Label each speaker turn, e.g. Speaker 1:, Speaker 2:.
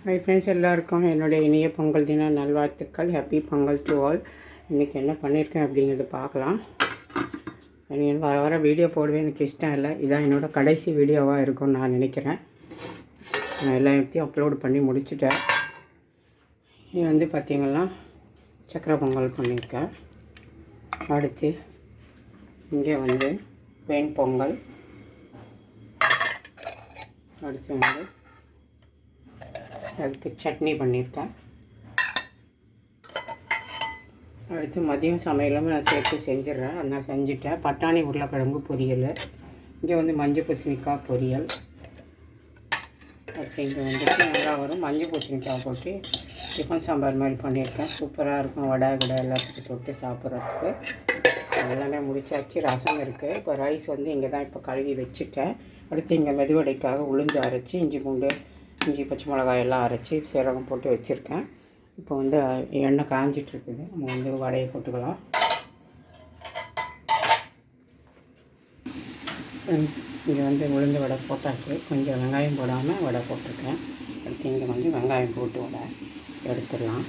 Speaker 1: Hi friends, எல்லாருக்கும் என்னுடைய இனிய பொங்கல் தின நல்வாழ்த்துக்கள். Happy Pongal to all. இன்றைக்கி என்ன பண்ணியிருக்கேன் அப்படிங்கிறது பார்க்கலாம். நீங்கள் வர வர வீடியோ போடவே எனக்கு இஷ்டம் இல்லை. இதான் என்னோடய கடைசி வீடியோவாக இருக்கும்னு நான் நினைக்கிறேன். நான் எல்லாத்தையும் அப்லோடு பண்ணி முடிச்சுட்டேன். இது வந்து பார்த்திங்கன்னா சக்கரை பொங்கல் பண்ணியிருக்கேன். அடுத்து இங்கே வந்து வெண் பொங்கல். அடுத்து சட்னி பண்ணியிருக்கேன். அடுத்து மதியம் சமையலும் நான் சேர்த்து செஞ்சிடுறேன். அதனால் செஞ்சுட்டேன். பட்டாணி உருளைக்கிழங்கு பொரியல். இங்கே வந்து மஞ்சள் பூசணிக்காய் பொரியல். அடுத்து இங்கே வந்துட்டு நல்லா வரும் மஞ்சள் பூசணிக்காய் போட்டு டிஃபன் சாம்பார் மாதிரி பண்ணியிருக்கேன். சூப்பராக இருக்கும். வடை எல்லாத்துக்கும் தொட்டு சாப்பிட்றதுக்கு. எல்லாமே முடிச்சாச்சு. ரசம் இருக்குது. இப்போ ரைஸ் வந்து இங்கே தான் இப்போ கழுவி வச்சுட்டேன். அடுத்து இங்கே மெதுவடைக்காக உளுந்து அரைச்சி இஞ்சி பச்சை மிளகாய் எல்லாம் அரைச்சி சீரகம் போட்டு வச்சுருக்கேன். இப்போ வந்து எண்ணெய் காஞ்சிட்ருக்குது. நம்ம வந்து வடையை போட்டுக்கலாம். இங்கே வந்து உளுந்து வடை போட்டாச்சு. கொஞ்சம் வெங்காயம் போடாமல் வடை போட்டிருக்கேன். அடுத்து இங்கே வந்து வெங்காயம் போட்டு வடை எடுத்துடலாம்.